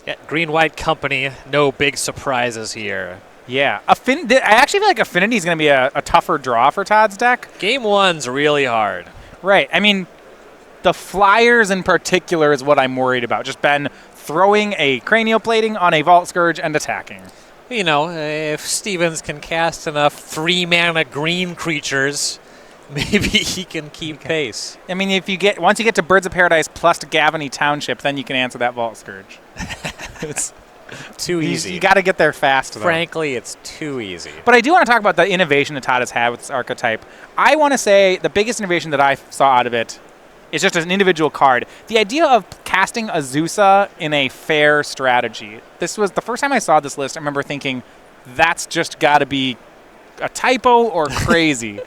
Yeah, green-white company, no big surprises here. Yeah. I actually feel like Affinity is going to be a tougher draw for Todd's deck. Game 1's really hard. Right. I mean, the Flyers in particular is what I'm worried about. Just Ben throwing a cranial plating on a Vault Scourge and attacking. You know, if Stevens can cast enough 3-mana green creatures, maybe he can keep pace. I mean, once you get to Birds of Paradise plus Gavany Township, then you can answer that Vault Scourge. It's too easy. You got to get there fast, though. Frankly, it's too easy. But I do want to talk about the innovation that Todd has had with this archetype. I want to say the biggest innovation that I saw out of it is just an individual card. The idea of casting Azusa in a fair strategy. This was the first time I saw this list. I remember thinking, that's just got to be a typo or crazy.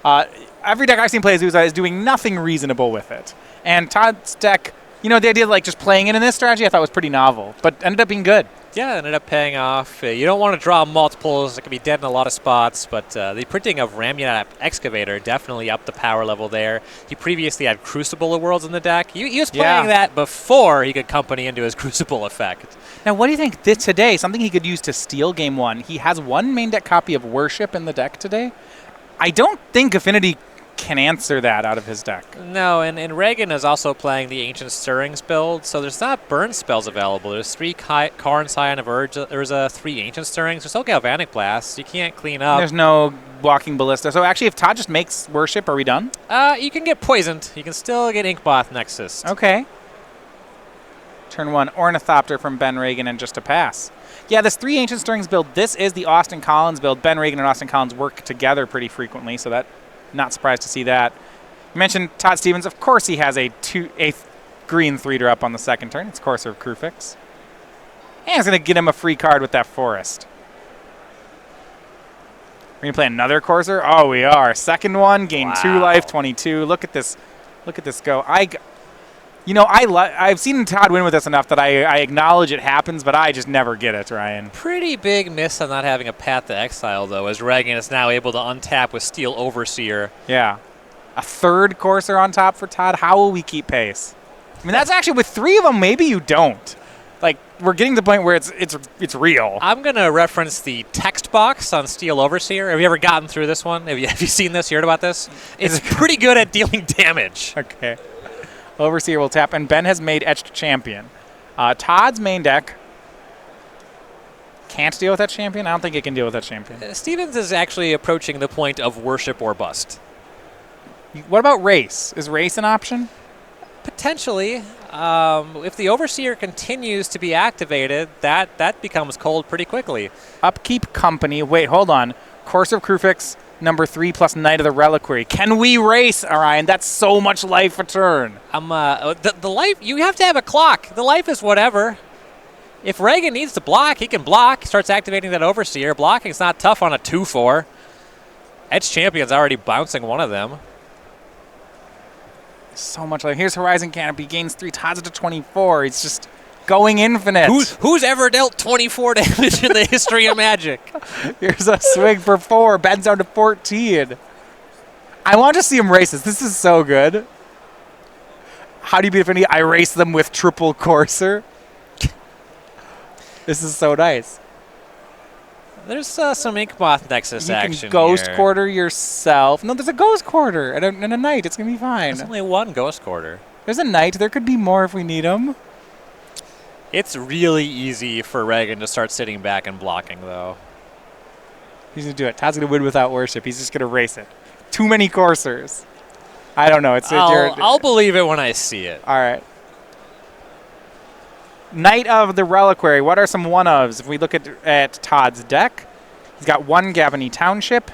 Every deck I've seen play Azusa is doing nothing reasonable with it. And Todd's deck, the idea of like just playing it in this strategy I thought was pretty novel, but ended up being good. Yeah, it ended up paying off. You don't want to draw multiples. It can be dead in a lot of spots, but the printing of Ramunap Excavator definitely upped the power level there. He previously had Crucible of Worlds in the deck. He was playing that before he could company into his Crucible effect. Now, what do you think today, something he could use to steal Game 1? He has one main deck copy of Worship in the deck today. I don't think Affinity can answer that out of his deck. No, and Ragan is also playing the Ancient Stirrings build, so there's not burn spells available. There's 3 Karn Scion of Urge, there's 3 Ancient Stirrings, there's no Galvanic Blast. You can't clean up. There's no Walking Ballista. So actually, if Todd just makes Worship, are we done? You can get poisoned. You can still get Inkmoth Nexus. Okay. Turn 1, Ornithopter from Ben Ragan and just a pass. Yeah, this 3 Ancient Stirrings build, this is the Austin Collins build. Ben Ragan and Austin Collins work together pretty frequently, so that not surprised to see that. You mentioned Todd Stevens. Of course he has a green 3-drop on the second turn. It's Courser of Krufix. And it's going to get him a free card with that Forest. We're going to play another Courser? Oh, we are. Second one, gain 2 life, 22. Look at this. Look at this go. I've seen Todd win with this enough that I acknowledge it happens, but I just never get it, Ryan. Pretty big miss on not having a Path to Exile, though, as Ragan is now able to untap with Steel Overseer. Yeah. A third Courser on top for Todd. How will we keep pace? I mean, that's actually with 3 of them, maybe you don't. Like, we're getting to the point where it's real. I'm going to reference the text box on Steel Overseer. Have you ever gotten through this one? Have you seen this, heard about this? It's pretty good at dealing damage. Okay. Overseer will tap, and Ben has made Etched Champion. Todd's main deck can't deal with that champion? I don't think it can deal with that champion. Stevens is actually approaching the point of Worship or Bust. What about Race? Is Race an option? Potentially. If the Overseer continues to be activated, that becomes cold pretty quickly. Upkeep Company. Wait, hold on. Courser of Krufix, number 3 plus Knight of the Reliquary. Can we race, Orion? That's so much life a turn. The life, you have to have a clock. The life is whatever. If Ragan needs to block, he can block. He starts activating that Overseer. Blocking's not tough on a 2-4. Edge Champion's already bouncing one of them. So much life. Here's Horizon Canopy. Gains 3. Todd's to 24. He's just going infinite. Who's ever dealt 24 damage in the history of Magic? Here's a swing for 4. Ben's down to 14. I want to see him race this. This is so good. How do you beat Affinity? I race them with triple Courser. This is so nice. There's some Inkmoth Nexus action. You can Ghost here. Quarter yourself. No, there's a Ghost Quarter and a Knight. It's going to be fine. There's only one Ghost Quarter. There's a Knight. There could be more if we need them. It's really easy for Ragan to start sitting back and blocking, though. He's going to do it. Todd's going to win without Worship. He's just going to race it. Too many Coursers. I don't know. I'll believe it when I see it. All right. Knight of the Reliquary. What are some one-ofs? If we look at Todd's deck, he's got 1 Gavany Township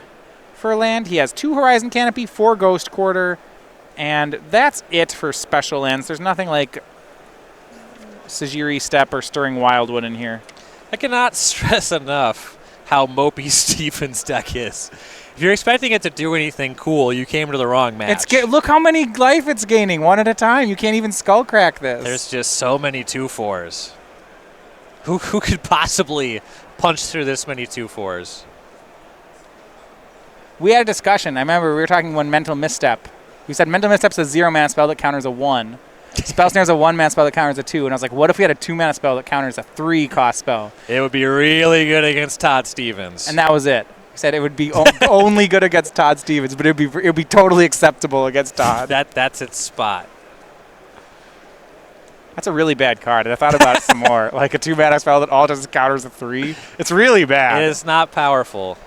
for land. He has 2 Horizon Canopy, 4 Ghost Quarter, and that's it for special lands. There's nothing like Sajiri Step or Stirring Wildwood in here. I cannot stress enough how mopey Stevens' deck is. If you're expecting it to do anything cool, you came to the wrong match. Look how many life it's gaining, one at a time. You can't even skull crack this. There's just so many 2-4s. Who could possibly punch through this many 2-4s? We had a discussion. I remember we were talking one Mental Misstep. We said Mental Misstep's a 0-mana spell that counters a 1. Spell Snare is a 1-mana spell that counters a 2. And I was like, what if we had a 2-mana spell that counters a 3-cost spell? It would be really good against Todd Stevens. And that was it. He said it would be only good against Todd Stevens, but it would be totally acceptable against Todd. That's its spot. That's a really bad card. I thought about it some more. Like a 2-mana spell that all just counters a 3. It's really bad. It is not powerful.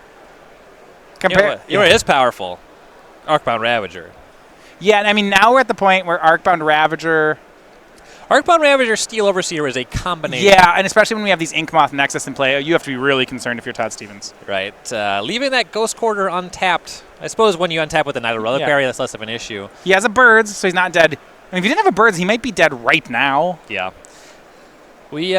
You know what is powerful? Arcbound Ravager. Yeah, I mean, now we're at the point where Arcbound Ravager... Arcbound Ravager Steel Overseer is a combination. Yeah, and especially when we have these Inkmoth Nexus in play, you have to be really concerned if you're Todd Stevens. Right. Leaving that Ghost Quarter untapped. I suppose when you untap with a Night of Reliquary, that's less of an issue. He has a Birds, so he's not dead. I mean, if he didn't have a Birds, he might be dead right now. Yeah. We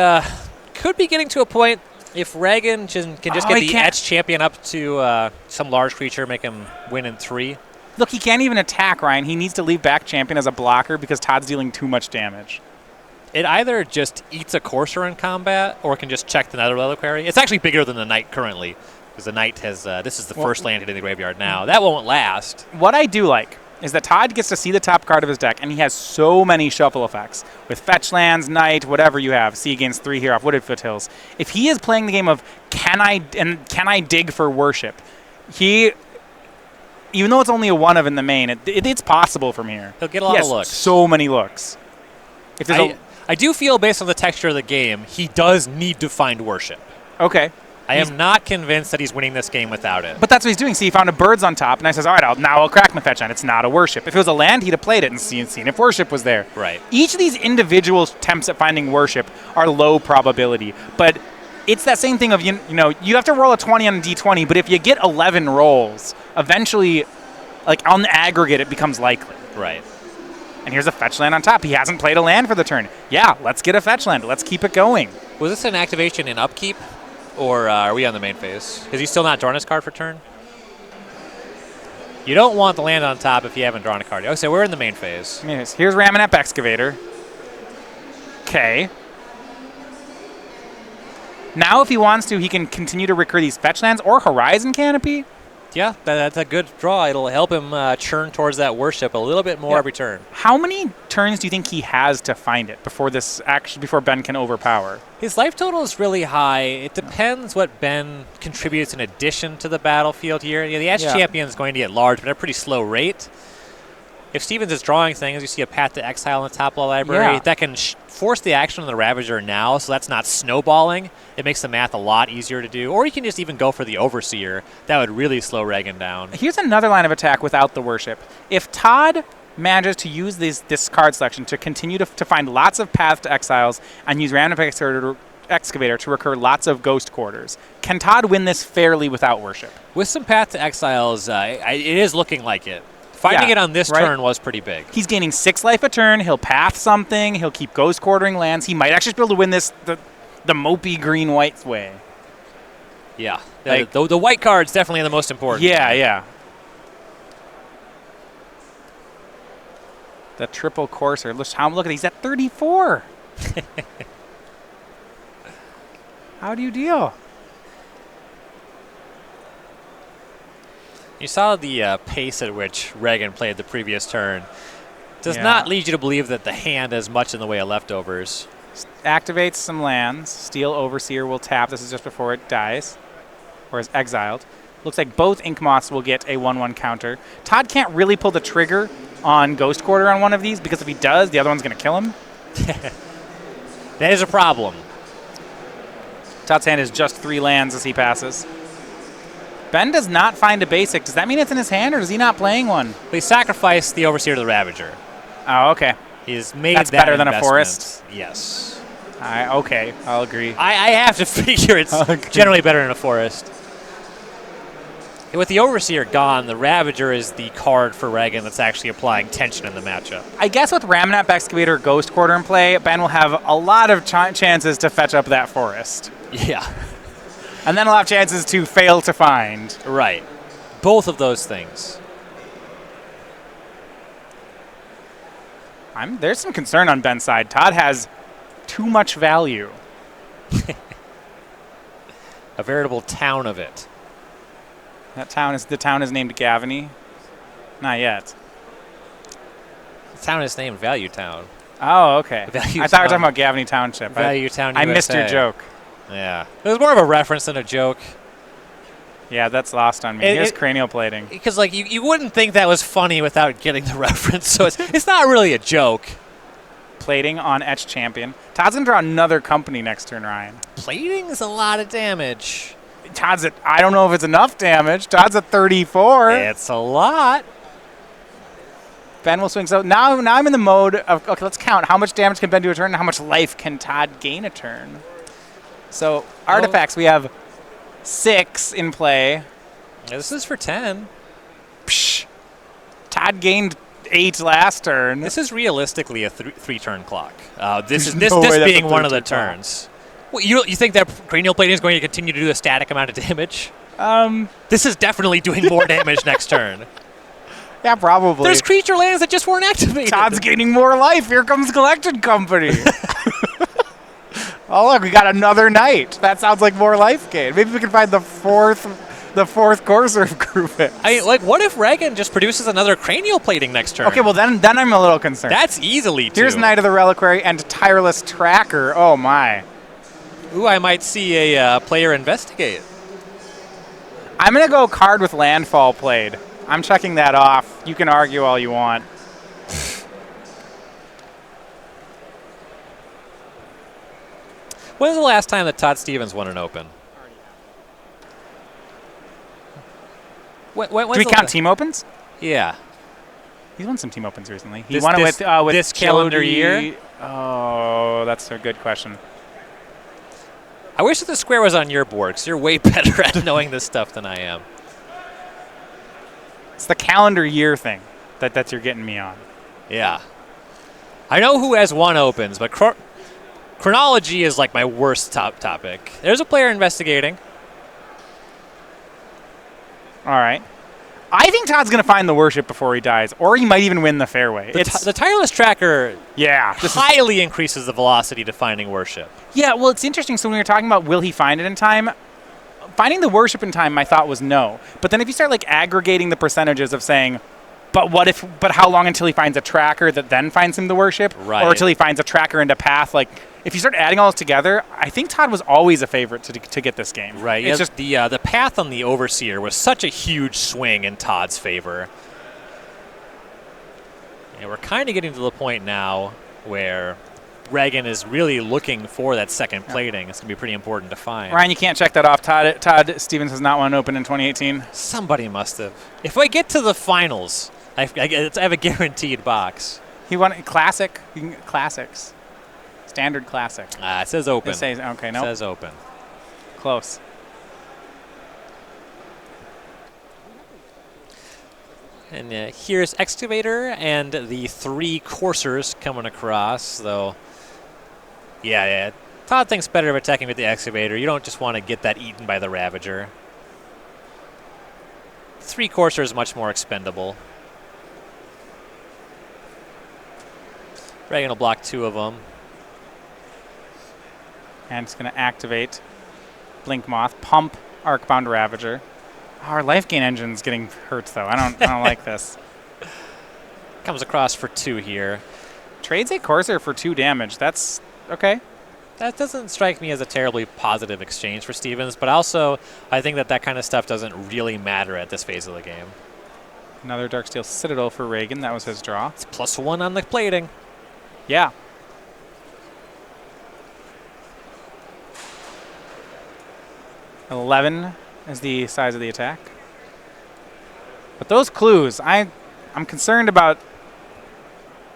could be getting to a point if Ragan can just get the Etch Champion up to some large creature, make him win in 3. Look, he can't even attack, Ryan. He needs to leave back Champion as a blocker because Todd's dealing too much damage. It either just eats a Courser in combat or can just check the Nether Reliquary. It's actually bigger than the Knight currently because the Knight has this is the first land hitting the graveyard now. That won't last. What I do like is that Todd gets to see the top card of his deck, and he has so many shuffle effects with fetch lands, Knight, whatever you have. See, gains 3 here off Wooded Foothills. If he is playing the game of can I dig for worship, even though it's only a 1 of in the main, it's possible from here. He'll get a lot of looks. So many looks. If I do feel, based on the texture of the game, he does need to find worship. Okay. I am not convinced that he's winning this game without it. But that's what he's doing. See, he found a Birds on top, and I says, all right, now I'll crack my fetch land. It's not a worship. If it was a land, he'd have played it and seen if worship was there. Right. Each of these individual attempts at finding worship are low probability, but it's that same thing of, you have to roll a 20 on a D20, but if you get 11 rolls, eventually, like on the aggregate, it becomes likely. Right. And here's a fetch land on top. He hasn't played a land for the turn. Yeah, let's get a fetch land. Let's keep it going. Was this an activation in upkeep, or are we on the main phase? Is he still not drawing his card for turn? You don't want the land on top if you haven't drawn a card. Oh, so we're in the main phase. Here's Ramanap Excavator. Okay. Now, if he wants to, he can continue to recur these fetch lands or Horizon Canopy. Yeah, that's a good draw. It'll help him churn towards that worship a little bit more every turn. How many turns do you think he has to find it before Ben can overpower? His life total is really high. It depends what Ben contributes in addition to the battlefield here. Yeah, the Edge Champion is going to get large, but at a pretty slow rate. If Stevens is drawing things, you see a Path to Exile in the top of the library. That can force the action on the Ravager now, so that's not snowballing. It makes the math a lot easier to do. Or you can just even go for the Overseer. That would really slow Ragan down. Here's another line of attack without the worship. If Todd manages to use this card selection to continue to find lots of Path to Exiles and use Random Excavator to recur lots of Ghost Quarters, can Todd win this fairly without worship? With some Path to Exiles, it is looking like it. Finding it on this turn was pretty big. He's gaining 6 life a turn. He'll path something. He'll keep Ghost Quartering lands. He might actually be able to win this the mopey green-white way. Yeah. The white card's definitely the most important. Yeah. The triple Courser. Look at he's at 34. How do you deal? You saw the pace at which Ragan played the previous turn. Does not lead you to believe that the hand has much in the way of leftovers. Activates some lands. Steel Overseer will tap. This is just before it dies, or is exiled. Looks like both Inkmoths will get a 1/1 counter. Todd can't really pull the trigger on Ghost Quarter on one of these, because if he does, the other one's going to kill him. That is a problem. Todd's hand is just 3 lands as he passes. Ben does not find a basic. Does that mean it's in his hand, or is he not playing one? He sacrificed the Overseer to the Ravager. Oh, okay. He's made That's that better than a investment. forest? Yes. Okay, I'll agree. I have to figure it's generally better than a forest. With the Overseer gone, the Ravager is the card for Ragan that's actually applying tension in the matchup. I guess with Ramanap Excavator Ghost Quarter in play, Ben will have a lot of chances to fetch up that forest. Yeah. And then he'll have chances to fail to find. Right. Both of those things. There's some concern on Ben's side. Todd has too much value. A veritable town of it. The town is named Gavany. Not yet. The town is named Value Town. Oh, okay. Value I thought we were Town. talking about Gavney Township. Value Town I missed your USA. joke. Yeah. It was more of a reference than a joke. Yeah, that's lost on me. Here's cranial plating. Because, like, you wouldn't think that was funny without getting the reference, so it's not really a joke. Plating on Etch Champion. Todd's going to draw another company next turn, Ryan. Plating is a lot of damage. Todd's at, I don't know if it's enough damage. Todd's at 34. It's a lot. Ben will swing. So now I'm in the mode of, okay, let's count. How much damage can Ben do a turn and how much life can Todd gain a turn? So artifacts, we have 6 in play. This is for 10. Psh. Todd gained 8 last turn. This is realistically a 3-turn clock. This There's no way that's being a one of the 3-turn clock. turns. Well, you think that cranial plating is going to continue to do a static amount of damage? This is definitely doing more damage next turn. Yeah, probably. There's creature lands that just weren't activated. Todd's gaining more life. Here comes Collected Company. Oh, look, we got another knight. That sounds like more life gain. Maybe we can find the fourth courser of grouping. I mean, like, what if Ragan just produces another cranial plating next turn? Okay, well, then I'm a little concerned. That's easily 2. Here's Knight of the Reliquary and Tireless Tracker. Oh, my. Ooh, I might see a player investigate. I'm going to go card with landfall played. I'm checking that off. You can argue all you want. When's the last time that Todd Stevens won an Open? Do we count team opens? Yeah. He's won some team opens recently. He This- won this- it with this calendar Jody. year? Oh, that's a good question. I wish that the square was on your board, because you're way better at knowing this stuff than I am. It's the calendar year thing that you're getting me on. Yeah. I know who has 1 Opens, but chronology is like my worst topic. There's a player investigating. All right. I think Todd's going to find the worship before he dies, or he might even win the fairway. The tireless tracker this highly increases the velocity to finding worship. Yeah, well, it's interesting. So when we were talking about will he find it in time, finding the worship in time, my thought was no. But then if you start like aggregating the percentages of saying, but how long until he finds a tracker that then finds him the worship? Right. Or until he finds a tracker into path? Like, if you start adding all this together, I think Todd was always a favorite to get this game. Right. It's just the path on the Overseer was such a huge swing in Todd's favor. And we're kind of getting to the point now where Ragan is really looking for that second plating. It's going to be pretty important to find. Ryan, you can't check that off. Todd Stevens has not won Open in 2018. Somebody must have. If I get to the finals, I have a guaranteed box. He won Classic. Classics. Standard Classic. It says Open. It says, okay, no. It says Open. Close. And here's Excavator and the 3 coursers coming across, though. Yeah. Todd thinks better of attacking with the Excavator. You don't just want to get that eaten by the Ravager. 3 coursers is much more expendable. Ragan will block 2 of them. And it's going to activate Blink Moth, pump Arcbound Ravager. Our life gain engine's getting hurt though. I don't like this. Comes across for 2 here. Trades a Corsair for 2 damage. That's okay. That doesn't strike me as a terribly positive exchange for Stevens, but also I think that kind of stuff doesn't really matter at this phase of the game. Another Darksteel Citadel for Ragan. That was his draw. It's +1 on the plating. Yeah. $11 is the size of the attack. But those clues, I'm concerned about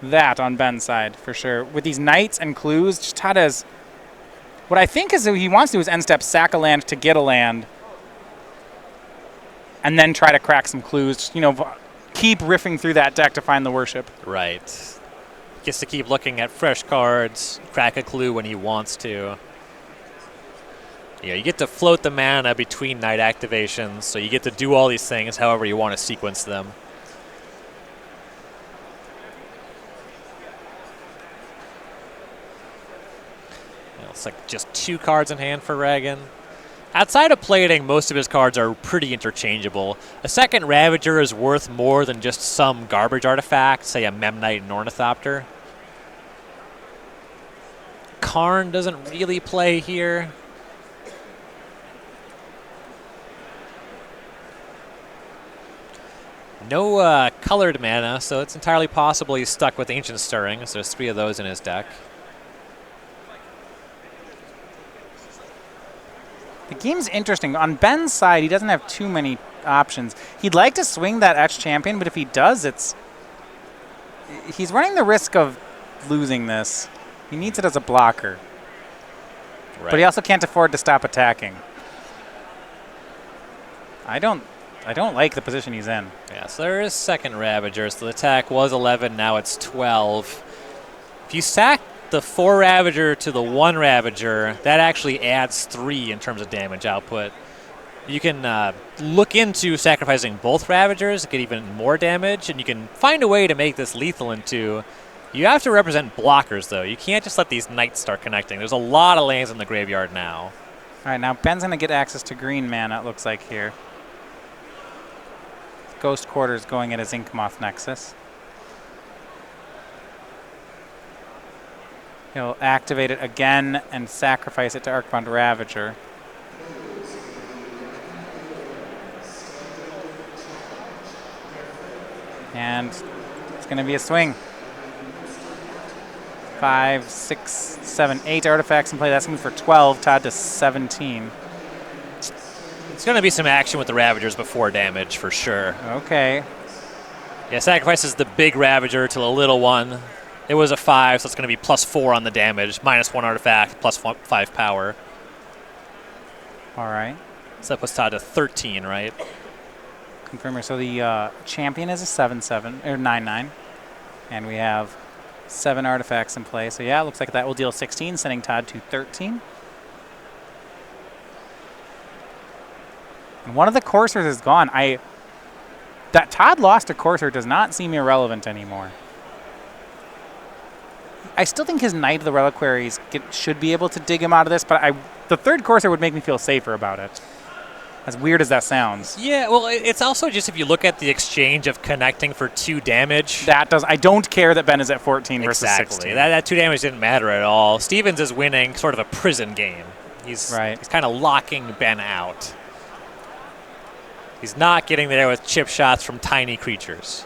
that on Ben's side for sure. With these knights and clues, just Todd has, what I think is he wants to do is end step sack a land to get a land, and then try to crack some clues. You know, keep riffing through that deck to find the worship. Right. Gets to keep looking at fresh cards, crack a clue when he wants to. Yeah, you get to float the mana between night activations, so you get to do all these things however you want to sequence them. It's like just 2 cards in hand for Ragan. Outside of plating, most of his cards are pretty interchangeable. A second Ravager is worth more than just some garbage artifact, say a Memnite and Ornithopter. Karn doesn't really play here. No colored mana, so it's entirely possible he's stuck with Ancient Stirring. So there's 3 of those in his deck. The game's interesting. On Ben's side, he doesn't have too many options. He'd like to swing that Etched Champion, but if he does, he's running the risk of losing this. He needs it as a blocker. Right. But he also can't afford to stop attacking. I don't like the position he's in. Yeah, so there is second Ravager. So the attack was 11, now it's 12. If you sack the 4 Ravager to the 1 Ravager, that actually adds 3 in terms of damage output. You can look into sacrificing both Ravagers to get even more damage, and you can find a way to make this lethal in 2. You have to represent blockers, though. You can't just let these Knights start connecting. There's a lot of lands in the graveyard now. All right, now Ben's going to get access to green mana, it looks like here. Ghost Quarters going at his Inkmoth Nexus. He'll activate it again and sacrifice it to Arcbound Ravager. And it's going to be a swing. 5, 6, 7, 8 artifacts in play. That's going to be for 12, Todd to 17. It's going to be some action with the Ravagers before damage, for sure. Okay. Yeah, sacrifices the big Ravager to the little one. It was a 5, so it's going to be +4 on the damage, -1 artifact, +5 power. All right. So that puts Todd to 13, right? Confirmer. So the champion is a 7/7 or 9/9, and we have 7 artifacts in play. So yeah, it looks like that will deal 16, sending Todd to 13. And one of the coursers is gone. That Todd lost a courser does not seem irrelevant anymore. I still think his Knight of the Reliquaries should be able to dig him out of this, but the 3rd courser would make me feel safer about it. As weird as that sounds. Yeah, well, it's also just if you look at the exchange of connecting for 2 damage. I don't care that Ben is at 14 versus 16. Exactly. That 2 damage didn't matter at all. Stevens is winning sort of a prison game. He's kind of locking Ben out. He's not getting there with chip shots from tiny creatures.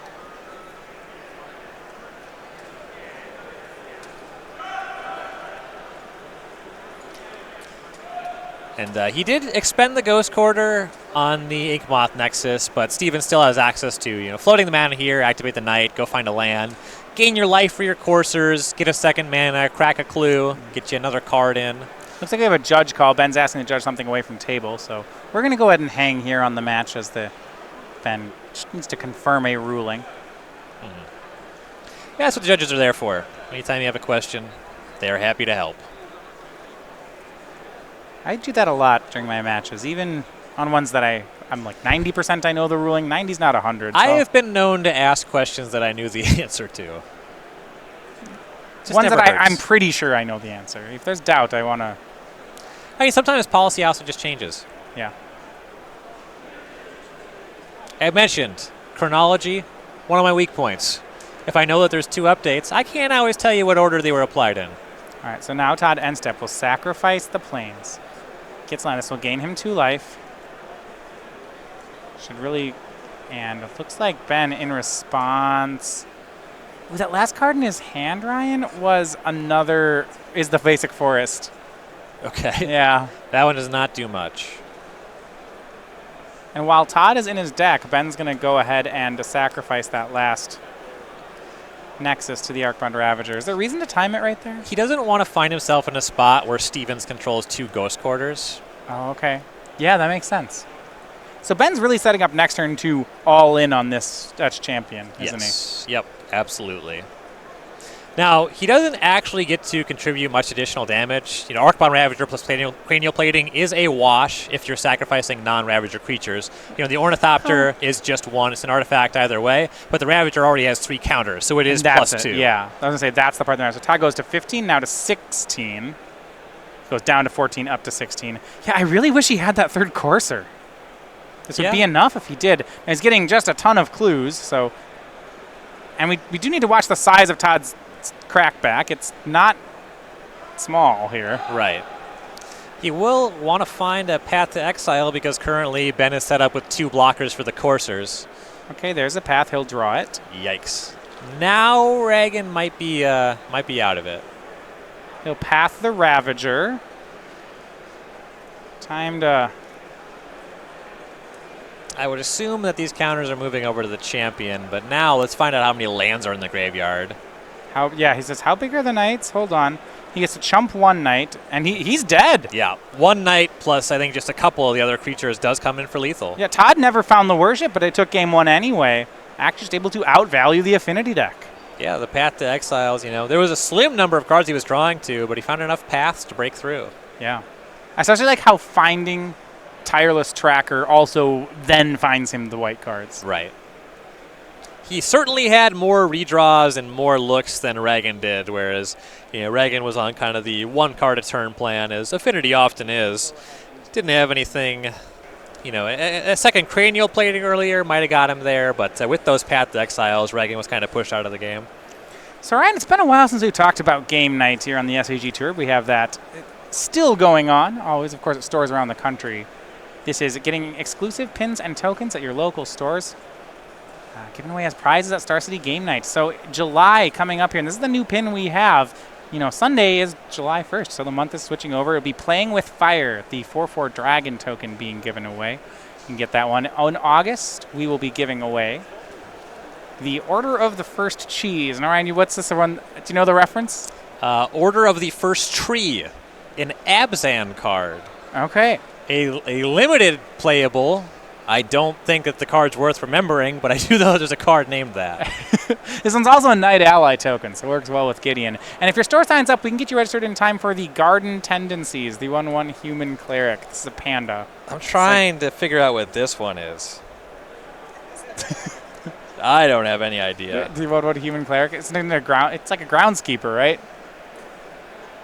And he did expend the Ghost Quarter on the Inkmoth Nexus, but Steven still has access to, floating the mana here, activate the Knight, go find a land, gain your life for your coursers, get a 2nd mana, crack a clue, get you another card in. Looks like we have a judge call. Ben's asking to judge something away from table, so we're going to go ahead and hang here on the match as Ben needs to confirm a ruling. Yeah, that's what the judges are there for. Anytime you have a question, they are happy to help. I do that a lot during my matches, even on ones that I'm like 90% I know the ruling. 90's not 100. I have been known to ask questions that I knew the answer to. Ones that I'm pretty sure I know the answer. If there's doubt, I want to... I mean, sometimes policy also just changes. Yeah. I mentioned chronology, one of my weak points. If I know that there's 2 updates, I can't always tell you what order they were applied in. All right, so now Todd end step will sacrifice the plains. Gets land. This will gain him 2 life. Should really... And it looks like Ben in response... Ooh, that last card in his hand, Ryan, is the basic forest. Okay. Yeah. That one does not do much. And while Todd is in his deck, Ben's going to go ahead and sacrifice that last Nexus to the Arcbound Ravager. Is there a reason to time it right there? He doesn't want to find himself in a spot where Stevens controls 2 Ghost Quarters. Oh, okay. Yeah, that makes sense. So Ben's really setting up next turn to all in on this Dutch champion, isn't he? Yep, absolutely. Now, he doesn't actually get to contribute much additional damage. Arcbound Ravager plus Cranial Plating is a wash if you're sacrificing non-Ravager creatures. The Ornithopter is just 1. It's an artifact either way, but the Ravager already has 3 counters, so it is +2. Yeah, I was going to say that's the part that matters. So Todd goes to 15, now to 16. Goes down to 14, up to 16. Yeah, I really wish he had that 3rd Courser. This would be enough if he did. And he's getting just a ton of clues, so... And we do need to watch the size of Todd's crackback. It's small here. Right. He will want to find a path to exile because currently Ben is set up with 2 blockers for the coursers. Okay, there's a path. He'll draw it. Yikes. Now Ragan might be out of it. He'll path the Ravager. Time to... I would assume that these counters are moving over to the champion, but now let's find out how many lands are in the graveyard. Yeah, he says, how big are the knights? Hold on. He gets to chump 1 knight, and he's dead. Yeah, 1 knight plus I think just a couple of the other creatures does come in for lethal. Yeah, Todd never found the worship, but it took game 1 anyway. Actually just able to outvalue the affinity deck. Yeah, the path to exiles, there was a slim number of cards he was drawing to, but he found enough paths to break through. Yeah. I especially like how finding Tireless Tracker also then finds him the white cards. Right. He certainly had more redraws and more looks than Ragan did, whereas Ragan was on kind of the 1 card a turn plan, as Affinity often is. Didn't have anything, a second cranial plating earlier might have got him there, but with those path to exiles, Ragan was kind of pushed out of the game. So Ryan, it's been a while since we talked about game nights here on the SCG Tour. We have that still going on, always, of course, at stores around the country. This is getting exclusive pins and tokens at your local stores. Giving away as prizes at Star City Game Night. So July coming up here, and this is the new pin we have. Sunday is July 1st, so the month is switching over. It'll be Playing with Fire, the 4/4 Dragon token being given away. You can get that one. In August, we will be giving away the Order of the First Cheese. And Ryan, what's this one? Do you know the reference? Order of the First Tree, an Abzan card. Okay. A limited playable. I don't think that the card's worth remembering, but I do know there's a card named that. This one's also a Knight Ally token, so it works well with Gideon. And if your store signs up, we can get you registered in time for the Garden Tendencies, the 1/1 Human Cleric. This is a panda. I'm trying to figure out what this one is. I don't have any idea. The 1/1 Human Cleric? It's like a groundskeeper, right?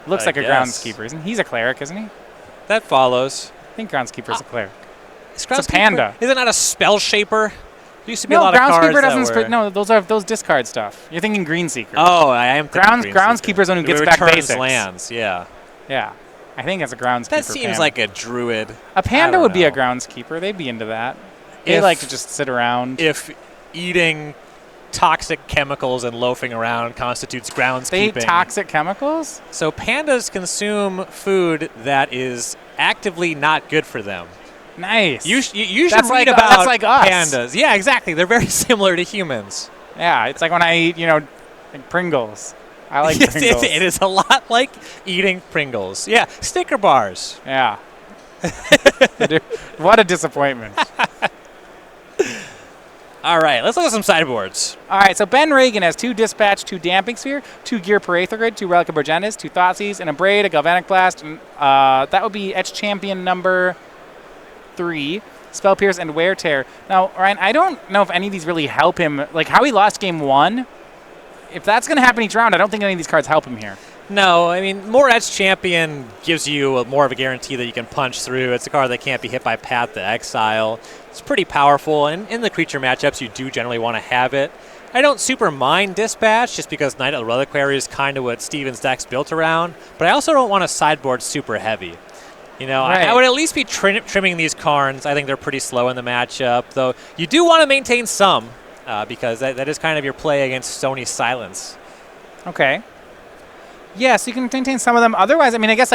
Looks like a groundskeeper, isn't he? He's a cleric, isn't he? That follows. I think groundskeeper's a cleric. It's a panda. Is it not a spell shaper? There used to be a No, lot of cards groundskeeper that doesn't. were... No, those discard stuff. You're thinking Greenseeker. Oh, I am thinking Groundskeeper's one who gets back returns basics. lands, yeah. Yeah, I think it's a groundskeeper. That seems panda. like a druid. A panda would be a know. groundskeeper. They'd be into that. They like to just sit around. If eating toxic chemicals and loafing around constitutes groundskeeping. They eat toxic chemicals? So pandas consume food that is actively not good for them. Nice. You should read like, about that's like us. pandas. Yeah, exactly. They're very similar to humans. Yeah, it's like when I eat, like Pringles. I like Pringles. It is a lot like eating Pringles. Yeah, Snicker bars. Yeah. What a disappointment. All right, let's look at some sideboards. All right, so Ben Ragan has 2 Dispatch, 2 Damping Sphere, 2 Gear Paraether Grid, 2 Relic of Borgenis, 2 Thoughtseize, and a Braid, a Galvanic Blast. And, that would be Etch Champion number 3, Spell Pierce, and Wear Tear. Now, Ryan, I don't know if any of these really help him. Like, how he lost game 1, if that's going to happen each round, I don't think any of these cards help him here. No, I mean, more Etch Champion gives you more of a guarantee that you can punch through. It's a card that can't be hit by Path to Exile. It's pretty powerful, and in the creature matchups, you do generally want to have it. I don't super mind Dispatch, just because Knight of the Reliquary is kind of what Steven's deck's built around, but I also don't want a sideboard super heavy. Right. I would at least be trimming these Karns. I think they're pretty slow in the matchup, though you do want to maintain some, because that is kind of your play against Stony Silence. Okay. Yes, you can maintain some of them. Otherwise, I mean, I guess,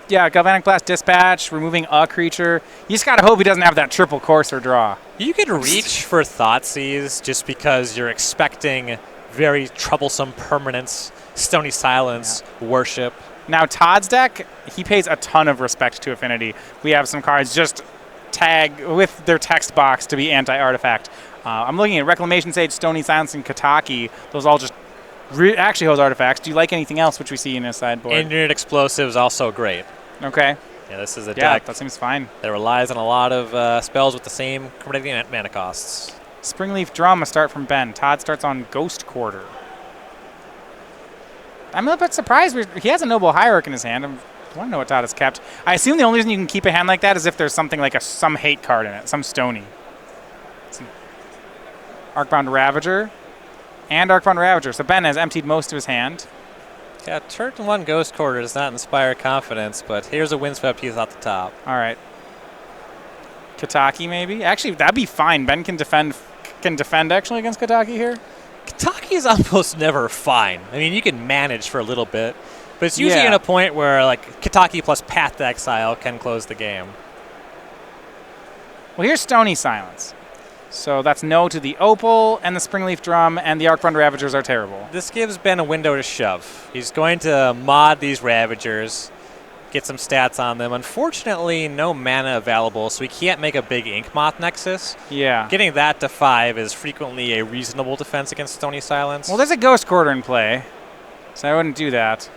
Galvanic Blast, Dispatch, removing a creature. You just got to hope he doesn't have that triple courser draw. You could reach for Thoughtseize just because you're expecting very troublesome permanence, Stony Silence, Worship. Now, Todd's deck, he pays a ton of respect to Affinity. We have some cards just tag with their text box to be anti-artifact. I'm looking at Reclamation Sage, Stony Silence, and Kataki. Those all just actually hold artifacts. Do you like anything else which we see in his sideboard? Engineered Explosives also great. Okay. Yeah, this is a deck that seems fine. That relies on a lot of spells with the same critical mana costs. Springleaf Drum, a start from Ben. Todd starts on Ghost Quarter. I'm a little bit surprised. He has a Noble Hierarch in his hand. I want to know what Todd has kept. I assume the only reason you can keep a hand like that is if there's something like some hate card in it, some Stony. Arcbound Ravager and Arcbound Ravager. So Ben has emptied most of his hand. Yeah, turn 1 Ghost Quarter does not inspire confidence, but here's a windswept piece off the top. All right. Kataki maybe? Actually, that'd be fine. Ben can defend actually against Kataki here. Kataki is almost never fine. I mean, you can manage for a little bit, but it's usually Yeah. in a point where like Kataki plus Path to Exile can close the game. Well, here's Stony Silence. So that's no to the Opal and the Springleaf Drum, and the Arcbound Ravagers are terrible. This gives Ben a window to shove. He's going to mod these Ravagers, get some stats on them. Unfortunately, no mana available, so he can't make a big Ink Moth Nexus. Yeah. Getting that to 5 is frequently a reasonable defense against Stony Silence. Well, there's a Ghost Quarter in play, so I wouldn't do that.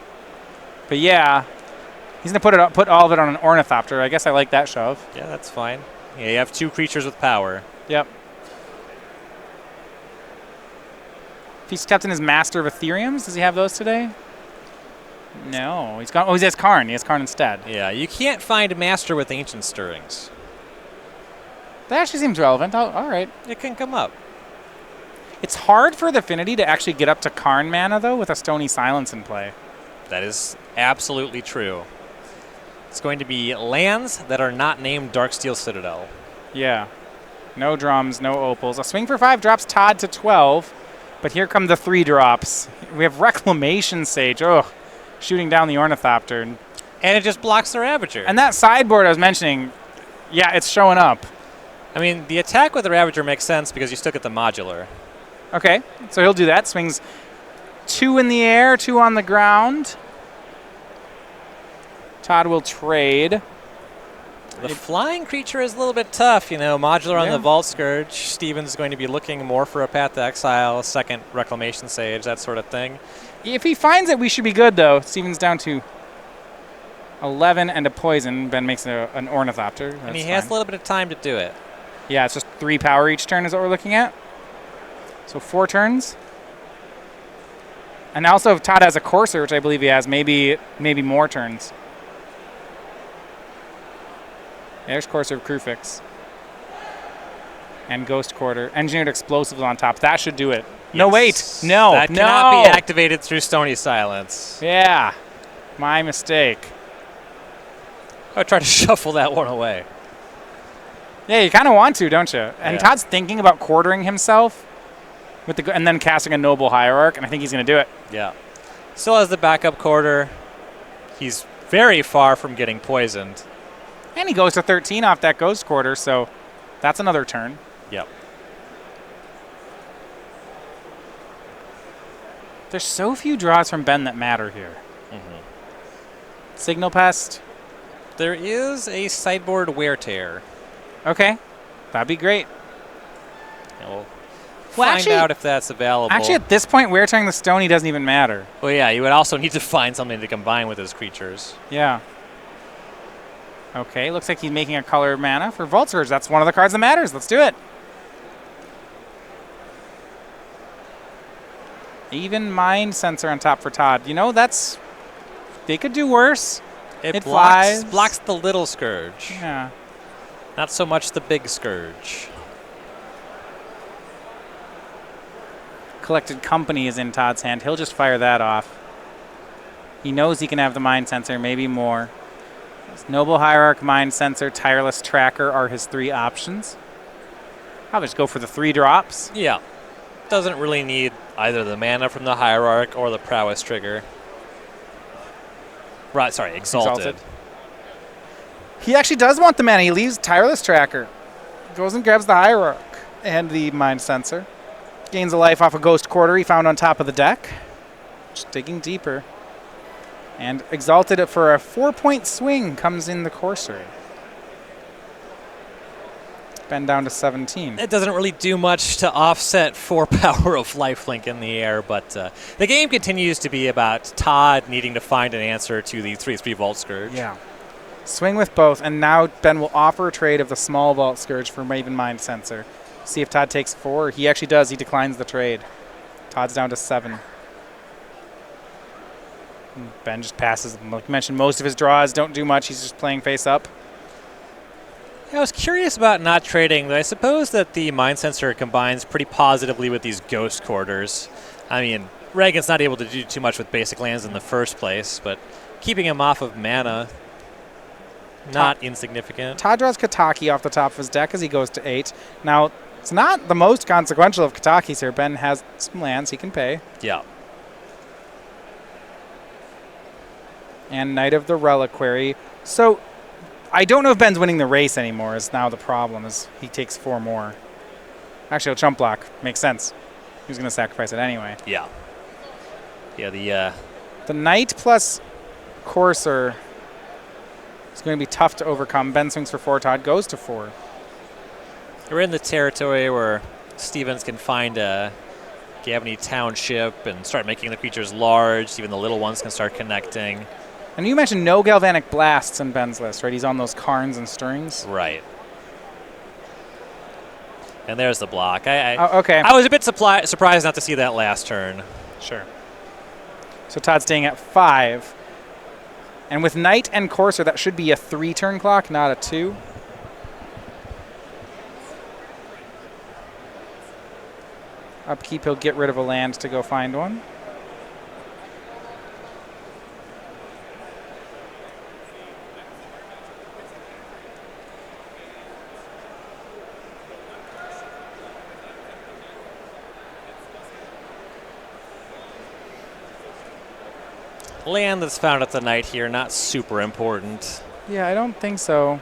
But yeah, he's going to put all of it on an Ornithopter. I guess I like that shove. Yeah, that's fine. Yeah, you have 2 creatures with power. Yep. If he's kept in his Master of Ethereums, does he have those today? No. He's gone. Oh, he has Karn. He has Karn instead. Yeah, you can't find Master with Ancient Stirrings. That actually seems relevant. All right. It can come up. It's hard for the Affinity to actually get up to Karn mana, though, with a Stony Silence in play. That is absolutely true. It's going to be lands that are not named Darksteel Citadel. Yeah. No drums, no opals. A swing for 5 drops Todd to 12, but here come the 3 drops. We have Reclamation Sage. Ugh. Shooting down the Ornithopter. And it just blocks the Ravager. And that sideboard I was mentioning, yeah, it's showing up. I mean, the attack with the Ravager makes sense because you still get the modular. Okay, so he'll do that. Swings 2 in the air, 2 on the ground. Todd will trade. The flying creature is a little bit tough, you know. Modular on Yeah. the Vault Scourge. Steven's going to be looking more for a Path to Exile, a second Reclamation Sage, that sort of thing. If he finds it, we should be good, though. Steven's down to 11 and a poison. Ben makes an Ornithopter. That's And he has fine. a little bit of time to do it. Yeah, it's just 3 power each turn is what we're looking at. So 4 turns. And also if Todd has a Courser, which I believe he has, maybe more turns. There's Courser of Crewfix. And Ghost Quarter. Engineered Explosives on top. That should do it. No, wait. Yes. No. That no. cannot be activated through Stony Silence. Yeah. My mistake. I would try to shuffle that one away. Yeah, you kind of want to, don't you? And Yeah. Todd's thinking about quartering himself with and then casting a Noble Hierarch, and I think he's going to do it. Yeah. Still has the backup quarter. He's very far from getting poisoned. And he goes to 13 off that Ghost Quarter, so that's another turn. Yep. There's so few draws from Ben that matter here. Signal Pest. There is a sideboard Wear Tear. Okay. That'd be great. And we'll Well, find actually- out if that's available. Actually, at this point, Wear Tearing the Stony doesn't even matter. Well, yeah, you would also need to find something to combine with his creatures. Yeah. Okay, looks like he's making a color mana for Vault Surge. That's one of the cards that matters. Let's do it. Even Mind Sensor on top for Todd. You know, that's... They could do worse. It flies. blocks the little Scourge. Yeah. Not so much the big Scourge. Collected Company is in Todd's hand. He'll just fire that off. He knows he can have the Mind Sensor, maybe more. Noble Hierarch, Mind Sensor, Tireless Tracker are his 3 options. I'll just go for the 3 drops. Yeah. Doesn't really need either the mana from the Hierarch or the Prowess trigger. Right, sorry, Exalted. He actually does want the mana. He leaves Tireless Tracker. Goes and grabs the Hierarch and the Mind Sensor. Gains a life off a Ghost Quarter he found on top of the deck. Just digging deeper. And Exalted for a 4-point swing comes in the Courser. Ben down to 17. It doesn't really do much to offset 4 power of lifelink in the air, but the game continues to be about Todd needing to find an answer to the 3/3 Vault Scourge. Yeah. Swing with both, and now Ben will offer a trade of the small Vault Scourge for Maven Mind Sensor. See if Todd takes 4. He actually does. He declines the trade. Todd's down to 7. Ben just passes. Like you mentioned, most of his draws don't do much. He's just playing face up. I was curious about not trading, but I suppose that the Mind Sensor combines pretty positively with these Ghost Quarters. I mean, Ragan's not able to do too much with basic lands in the first place, but keeping him off of mana, not insignificant. Todd draws Kataki off the top of his deck as he goes to 8. Now, it's not the most consequential of Katakis here. Ben has some lands he can pay. Yeah. And Knight of the Reliquary. So, I don't know if Ben's winning the race anymore is now the problem, as he takes 4 more. Actually, he'll chump block. Makes sense. He was going to sacrifice it anyway. Yeah. Yeah, the Knight plus Courser is going to be tough to overcome. Ben swings for 4. Todd goes to 4. we're in the territory where Stevens can find a Gavany Township and start making the creatures large. Even the little ones can start connecting. And you mentioned no Galvanic Blasts in Ben's list, right? He's on those Karns and Stirrings. Right. And there's the block. Okay. I was a bit surprised not to see that last turn. Sure. So Todd's staying at 5. And with Knight and Courser, that should be a 3-turn clock, not a 2. Upkeep, he'll get rid of a land to go find one. Land that's found at the Knight here, not super important. Yeah, I don't think so.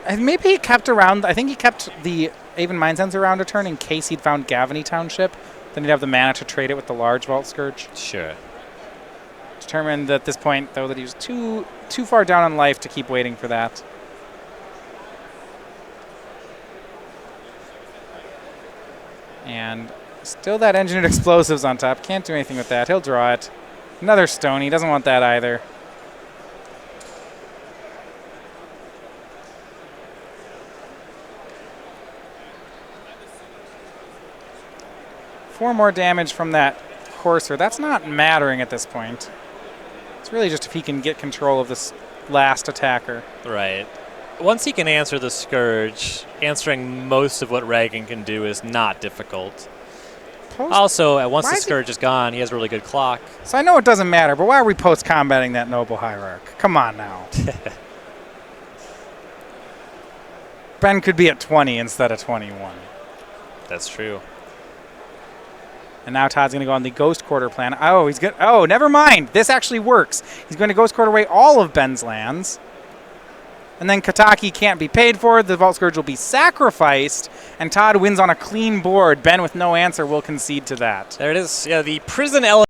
Maybe he kept around. I think he kept the Aven Mindsense around a turn in case he'd found Gavany Township. Then he'd have the mana to trade it with the large Vault Scourge. Sure. Determined at this point, though, that he was too far down in life to keep waiting for that. And still that Engineered Explosives on top. Can't do anything with that. He'll draw it. Another Stone. He doesn't want that either. Four more damage from that Courser. That's not mattering at this point. It's really just if he can get control of this last attacker. Right. Once he can answer the Scourge, answering most of what Ragan can do is not difficult. Also, once the Scourge is gone, he has a really good clock. So I know it doesn't matter, but why are we post-combating that Noble Hierarch? Come on now. Ben could be at 20 instead of 21. That's true. And now Todd's going to go on the Ghost Quarter plan. Oh, he's good. Oh, never mind. This actually works. He's going to Ghost Quarter away all of Ben's lands. And then Kataki can't be paid for. The Vault Scourge will be sacrificed. And Todd wins on a clean board. Ben with no answer will concede to that. There it is. Yeah, the prison element.